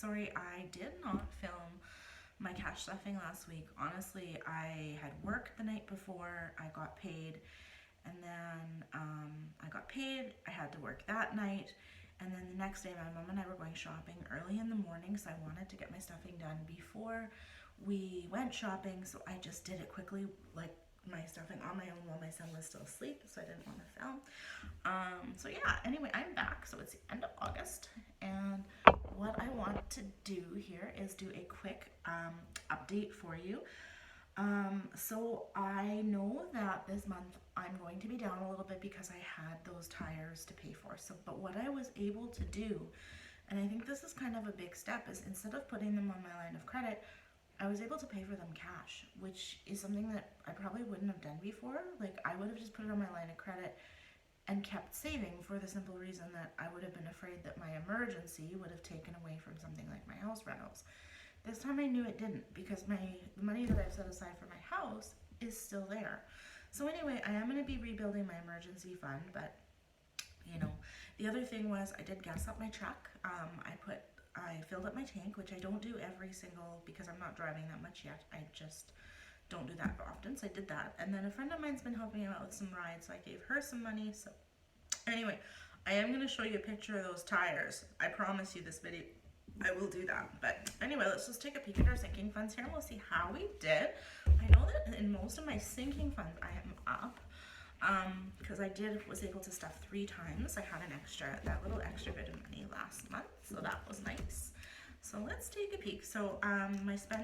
Sorry, I did not film my cash stuffing last week. Honestly, I had work the night before I got paid, and then I got paid. I had to work that night, and then the next day, my mom and I were going shopping early in the morning, so I wanted to get my stuffing done before we went shopping. So I just did it quickly, like my stuffing on my own while my son was still asleep, so I didn't want to film. So yeah, anyway, I'm back. So it's the end of August, and what I want to do here is do a quick update for you. So I know that this month I'm going to be down a little bit because I had those tires to pay for. So, but what I was able to do, and I think this is kind of a big step, is instead of putting them on my line of credit, I was able to pay for them cash, which is something that I probably wouldn't have done before. Like, I would have just put it on my line of credit and kept saving for the simple reason that I would have been afraid that my emergency would have taken away from something like my house rentals. This time I knew it didn't, because the money that I've set aside for my house is still there. So anyway, I am going to be rebuilding my emergency fund, but you know, the other thing was I did gas up my truck. I filled up my tank, which I don't do every single, because I'm not driving that much yet. I just don't do that often, so I did that. And then a friend of mine's been helping me out with some rides, so I gave her some money. So anyway, I am going to show you a picture of those tires. I promise you this video, I will do that. But anyway, let's just take a peek at our sinking funds here and we'll see how we did. I know that in most of my sinking funds I am up, because I was able to stuff 3 times. I had that little extra bit of money last month, so that was nice. So let's take a peek. So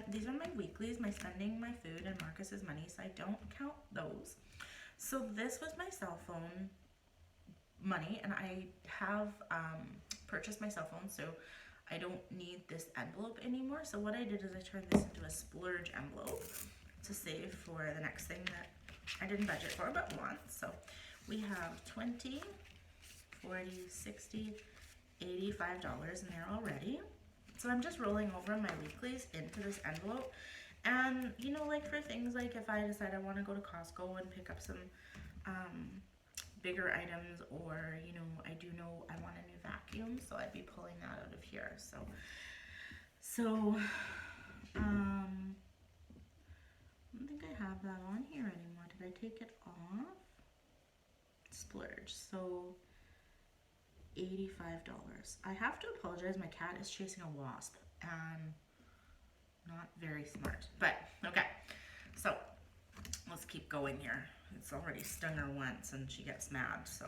these are my weeklies, my spending, my food, and Marcus's money, so I don't count those. So this was my cell phone money, and I have purchased my cell phone, so I don't need this envelope anymore. So what I did is I turned this into a splurge envelope to save for the next thing that I didn't budget for but want. So we have $20, $40, $60, $85 in there already. So I'm just rolling over my weeklies into this envelope. And you know, like for things like if I decide I want to go to Costco and pick up some bigger items, or you know, I do know I want a new vacuum, so I'd be pulling that out of here. So I don't think I have that on here anymore. Did I take it off? Splurge. So $85. I have to apologize, my cat is chasing a wasp and not very smart, but okay. So let's keep going here. It's already stung her once and she gets mad. So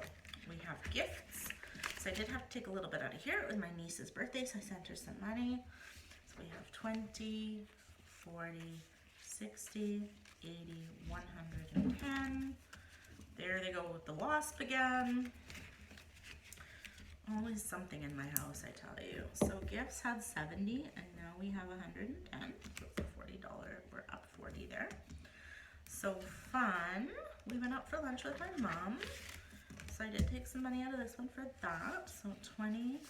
we have gifts. So I did have to take a little bit out of here. It was my niece's birthday, so I sent her some money. So we have 20, 40, 60, 80, 110. There they go with the wasp again. Always something in my house, I tell you. So gifts had 70, and now we have 110. So it's a $40. We're up 40 there. So fun. We went out for lunch with my mom. So I did take some money out of this one for that. So 20,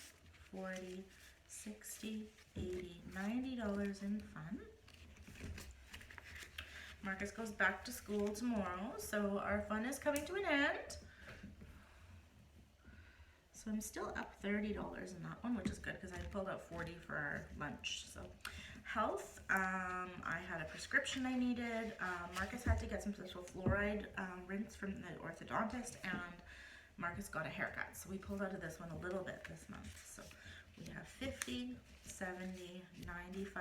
40, 60, 80, $90 in fun. Marcus goes back to school tomorrow, so our fun is coming to an end. So I'm still up $30 in that one, which is good because I pulled out 40 for our lunch. So health, I had a prescription I needed. Marcus had to get some special fluoride rinse from the orthodontist, and Marcus got a haircut. So we pulled out of this one a little bit this month. So we have 50, 70, $95.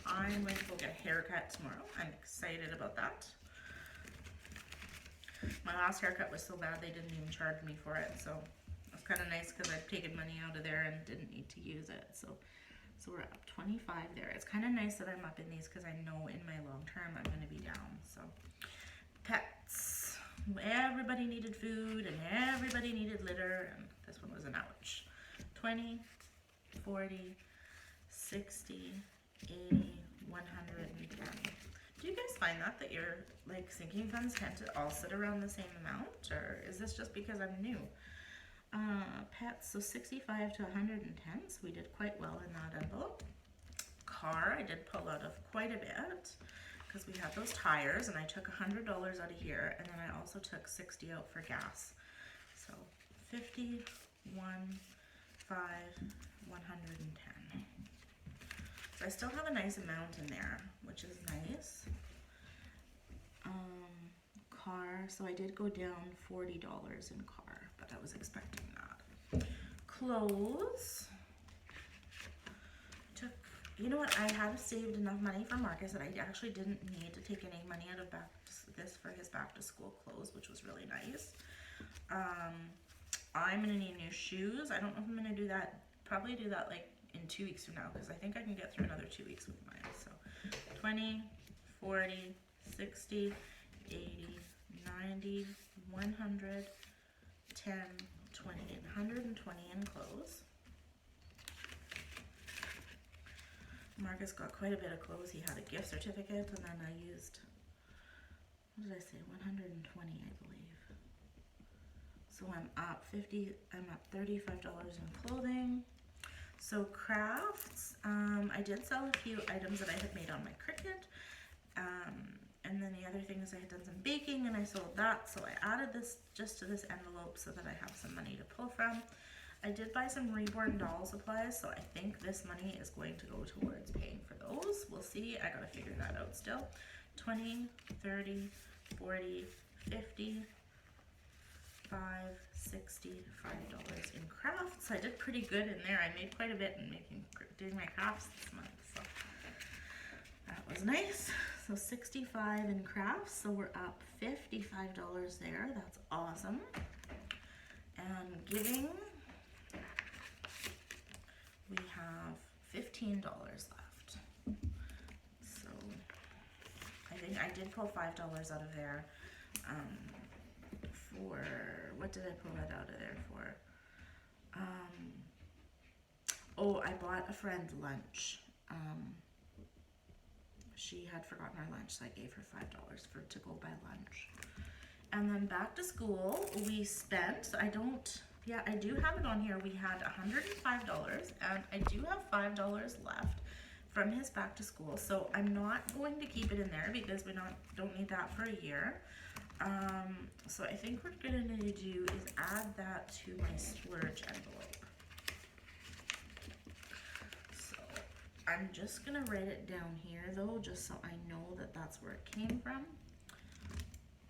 I'm going to go get a haircut tomorrow. I'm excited about that. My last haircut was so bad they didn't even charge me for it, so it was kind of nice because I've taken money out of there and didn't need to use it. So we're up 25 there. It's kind of nice that I'm up in these because I know in my long term I'm going to be down. So pets, everybody needed food and everybody needed litter, and this one was an ouch. 20, 40, 60, 80, 110. Do you guys find that your like sinking funds tend to all sit around the same amount, or is this just because I'm new? Pets, so 65 to 110, so we did quite well in that envelope. Car, I did pull out of quite a bit because we had those tires, and I took $100 out of here, and then I also took 60 out for gas. So 50, 1, 5, 110. So I still have a nice amount in there, which is nice. Car, so I did go down $40 in car, but I was expecting that. Clothes. You know what? I had saved enough money for Marcus that I actually didn't need to take any money out of this for his back to school clothes, which was really nice. I'm gonna need new shoes. I don't know if I'm gonna do that. Probably do that like in 2 weeks from now, because I think I can get through another 2 weeks with mine. So 20, 40, 60, 80, 90, 100, 10, 20, and 120 in clothes. Marcus got quite a bit of clothes. He had a gift certificate, and then I used, what did I say, 120, I believe. So I'm up $35 in clothing. So crafts, I did sell a few items that I had made on my Cricut. And then the other thing is I had done some baking and I sold that. So I added this just to this envelope so that I have some money to pull from. I did buy some Reborn doll supplies, so I think this money is going to go towards paying for those. We'll see. I gotta figure that out still. 20, 30, 40, 50, 5, 60, $5 in crafts. I did pretty good in there. I made quite a bit in doing my crafts this month, so that was nice. So 65 in crafts, so we're up $55 there. That's awesome. And giving, we have $15 left. So I think I did pull $5 out of there. For what did I pull that out of there for? Oh, I bought a friend lunch. She had forgotten her lunch, so I gave her $5 to go buy lunch. And then back to school, we spent, I do have it on here. We had $105, and I do have $5 left from his back to school. So I'm not going to keep it in there because we don't need that for a year. So I think what we're gonna do is add that to my splurge envelope. So I'm just gonna write it down here though, just so I know that that's where it came from.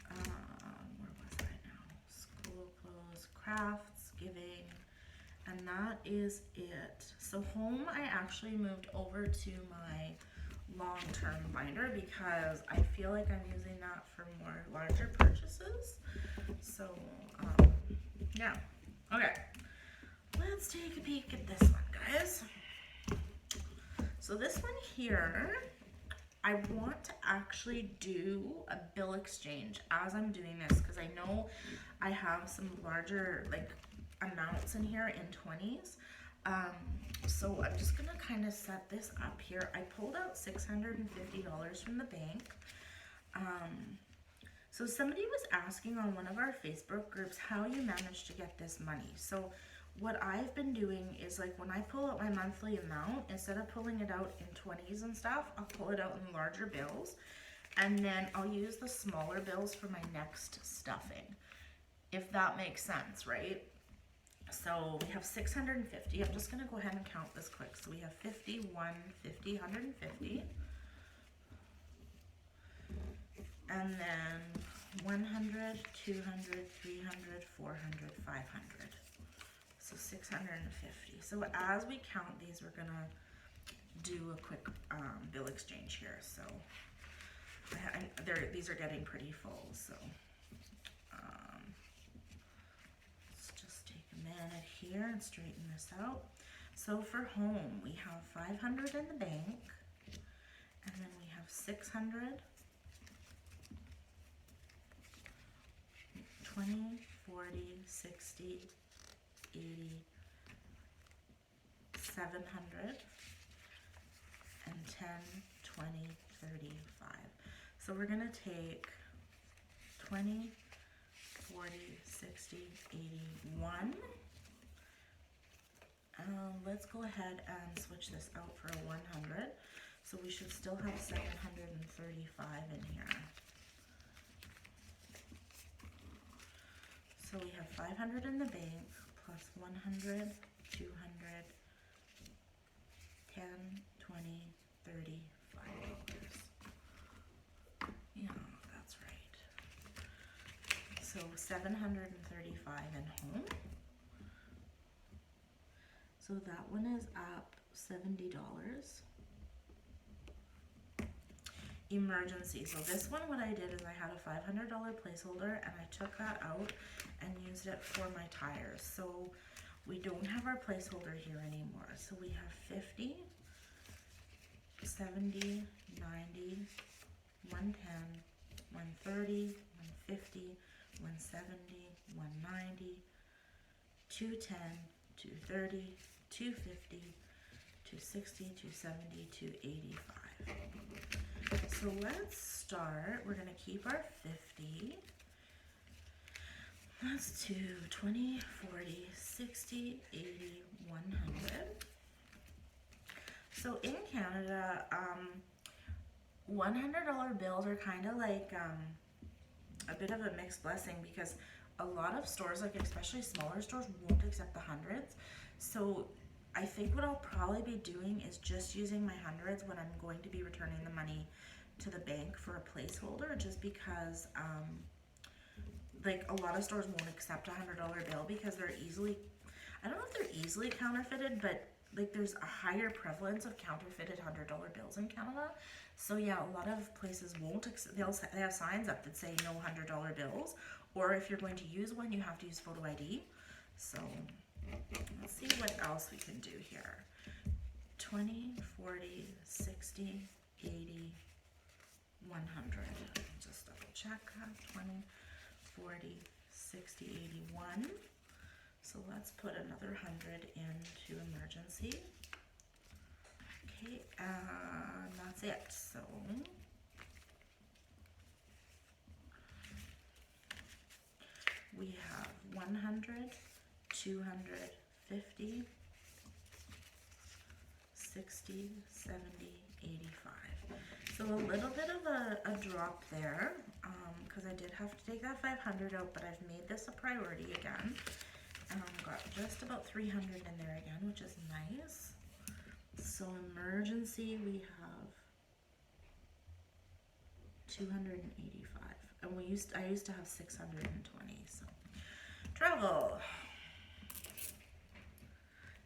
Where was I now? School clothes, crafts, giving, and that is it. So home, I actually moved over to my long-term binder because I feel like I'm using that for more larger purchases. So yeah, okay, let's take a peek at this one, guys. So this one here, I want to actually do a bill exchange as I'm doing this because I know I have some larger like amounts in here in 20s. So I'm just gonna kind of set this up here. I pulled out $650 from the bank. So somebody was asking on one of our Facebook groups how you managed to get this money. So what I've been doing is like when I pull out my monthly amount, instead of pulling it out in 20s and stuff, I'll pull it out in larger bills, and then I'll use the smaller bills for my next stuffing, if that makes sense, right? So we have 650. I'm just gonna go ahead and count this quick. So we have 50, 150, 150. And then 100, 200, 300, 400, 500. So 650. So as we count these, we're gonna do a quick bill exchange here. So these are getting pretty full. So let's just take a minute here and straighten this out. So for home, we have 500 in the bank, and then we have 600, 20, 40, 60, 80, 700, and 10, 20, 35. So we're gonna take 20, 40, 60, 81. Let's go ahead and switch this out for a 100. So we should still have 735 in here. So we have 500 in the bank, plus 100, 200, 10, 20, Yeah, that's right. So $735 in home. So that one is up $70. Emergency. So this one, what I did is I had a $500 placeholder and I took that out and used it for my tires. So we don't have our placeholder here anymore. So we have 50, 70, 90, 110, 130, 150, 170, 190, 210, 230, 250, 260, 270, 285. So let's start. We're gonna keep our 50. Let's do 20, 40, 60, 80, 100. So in Canada, $100 bills are kind of like a bit of a mixed blessing because a lot of stores, like especially smaller stores, won't accept the hundreds. So I think what I'll probably be doing is just using my hundreds when I'm going to be returning the money to the bank for a placeholder, just because like a lot of stores won't accept a $100 bill because they're easily, I don't know if they're easily counterfeited, but like there's a higher prevalence of counterfeited $100 bills in Canada. So yeah, a lot of places won't accept, they have signs up that say no $100 bills, or if you're going to use one, you have to use photo ID. So let's see what else we can do here. 20, 40, 60, 80, 100. Just double check that. 20, 40, 60, 81. So let's put another 100 into emergency. Okay, and that's it. So we have 100, 200, 50, 60, 70, 85. So a little bit of a drop there, because I did have to take that 500 out, but I've made this a priority again. Got just about 300 in there again, which is nice. So emergency, we have 285, and I used to have 620. So travel.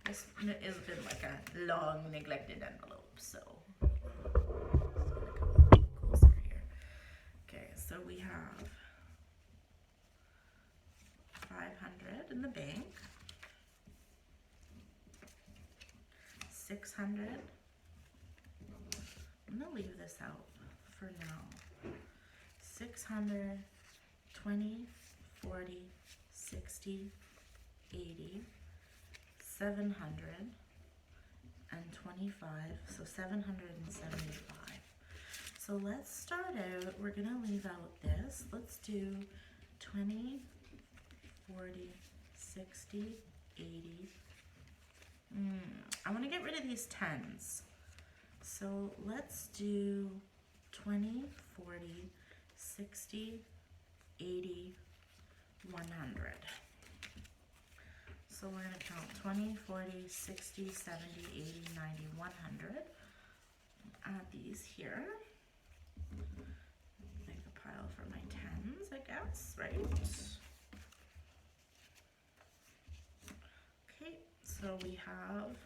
This has been like a long neglected envelope, so just gonna come closer here. Okay, so we have 500 in the bank, 600. I'm gonna leave this out for now. 600, 20, 40, 60, 80, 700, and 25, so 775. So let's start out, we're gonna leave out this. Let's do 20, 40, 60, 80. I want to get rid of these 10s. So let's do 20, 40, 60, 80, 100. So we're going to count 20, 40, 60, 70, 80, 90, 100. Add these here. Make a pile for my 10s, I guess, right? Okay, so we have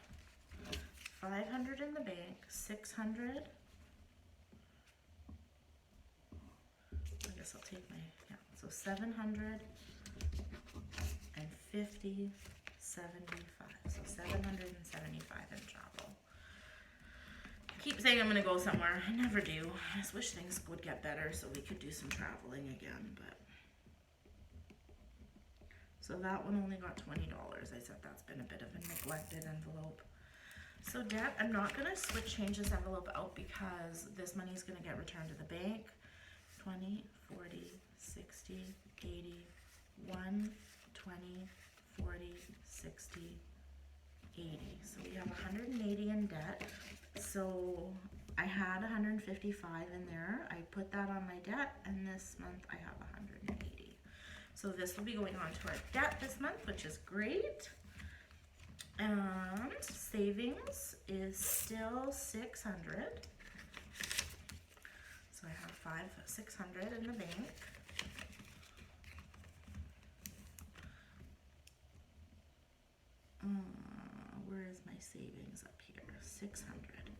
500 in the bank, 600. I guess I'll take my, so 750, 75. So 775 in travel. I keep saying I'm going to go somewhere. I never do. I just wish things would get better so we could do some traveling again, but. So that one only got $20. I said that's been a bit of a neglected envelope. So debt, I'm not going to change this envelope out because this money is going to get returned to the bank. 20, 40, 60, 80, 1, 20, 40, 60, 80. So we have 180 in debt. So I had 155 in there. I put that on my debt, and this month I have 180. So this will be going on to our debt this month, which is great. And savings is still 600. So I have 600 in the bank. Where is my savings up here? 600.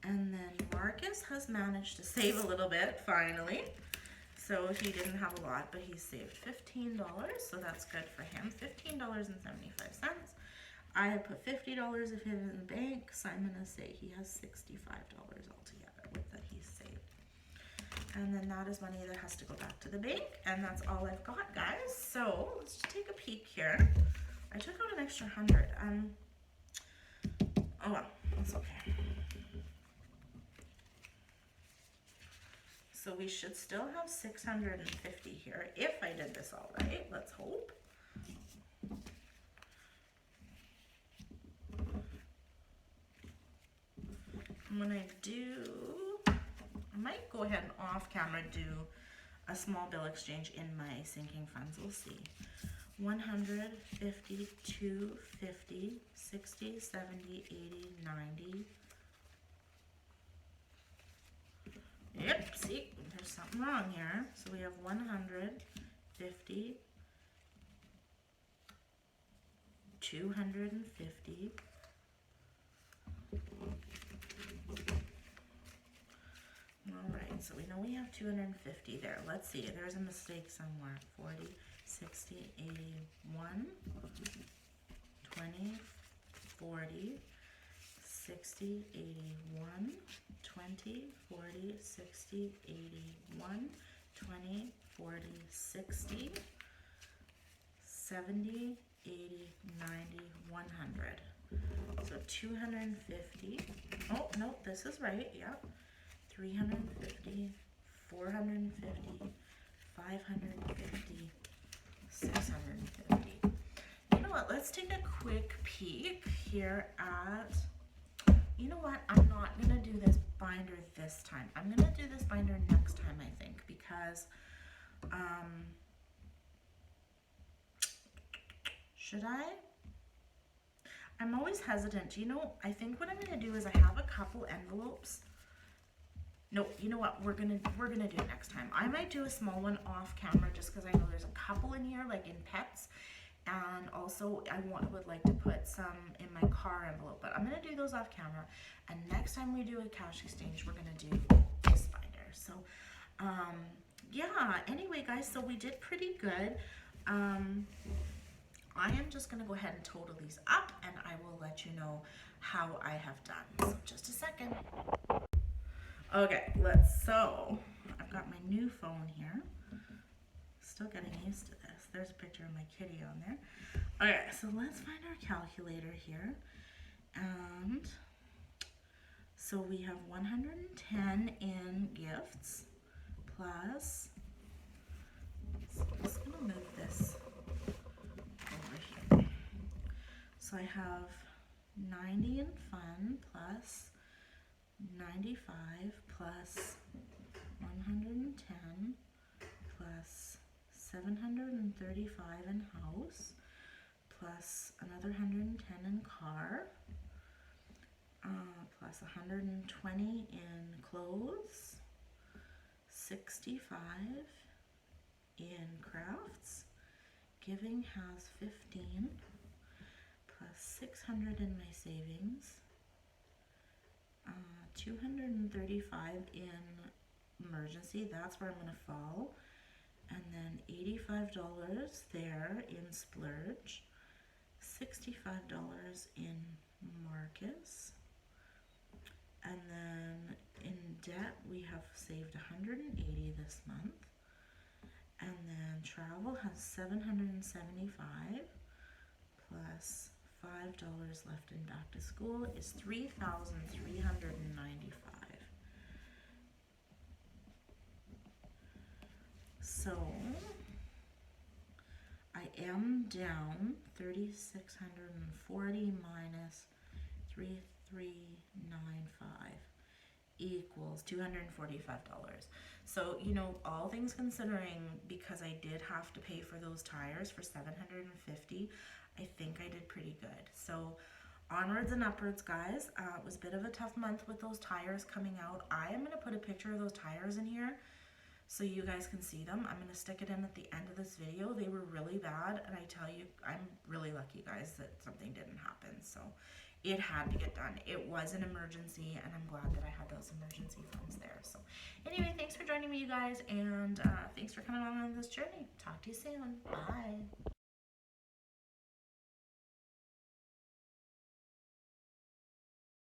And then Marcus has managed to save a little bit, finally. So he didn't have a lot, but he saved $15, so that's good for him. $15.75. I have put $50 of it in the bank, so I'm gonna say he has $65 altogether with that he saved. And then that is money that has to go back to the bank, and that's all I've got, guys. So let's just take a peek here. I took out an extra 100. Oh well, that's okay. So we should still have 650 here if I did this all right. Let's hope. When I do, I might go ahead and off camera do a small bill exchange in my sinking funds. We'll see. 100, 50, 2, 50, 60, 70, 80, 90. Yep, see, there's something wrong here. So we have 100, 50, 250. Alright, so we know we have 250 there. Let's see, there's a mistake somewhere. 40, 60, 81, 20, 40, 60, 81, 20, 40, 60, 81, 20, 40, 60, 70, 80, 90, 100. So 250. Oh, no, this is right, yep. 350, 450, 550, 650. You know what, let's take a quick peek here at, you know what, I'm not gonna do this binder this time. I'm gonna do this binder next time, I think, because, should I? I'm always hesitant. You know, I think what I'm gonna do is I have a couple envelopes. No, you know what? We're gonna do it next time. I might do a small one off camera just because I know there's a couple in here, like in pets, and also I would like to put some in my car envelope. But I'm gonna do those off camera, and next time we do a cash exchange, we're gonna do this binder. So, yeah. Anyway, guys, so we did pretty good. I am just gonna go ahead and total these up, and I will let you know how I have done. So just a second. Okay, so I've got my new phone here. Still getting used to this. There's a picture of my kitty on there. Okay, so let's find our calculator here. And so we have 110 in gifts plus, so I'm just gonna move this over here. So I have 90 in fun plus 95 plus 110 plus 735 in house plus another 110 in car plus 120 in clothes, 65 in crafts, giving has 15 plus 600 in my savings, 235 in emergency, that's where I'm going to fall, and then $85 there in splurge, $65 in Marcus, and then in debt we have saved 180 this month, and then travel has 775 plus $5 left in back to school is $3,395. So I am down 3,640 minus 3,395 equals $245. So, you know, all things considering, because I did have to pay for those tires for $750, I think I did pretty good. So onwards and upwards, guys. It was a bit of a tough month with those tires coming out. I am going to put a picture of those tires in here so you guys can see them. I'm going to stick it in at the end of this video. They were really bad, and I tell you, I'm really lucky, guys, that something didn't happen. So it had to get done. It was an emergency, and I'm glad that I had those emergency funds there. So anyway, thanks for joining me, you guys, and thanks for coming along on this journey. Talk to you soon. Bye.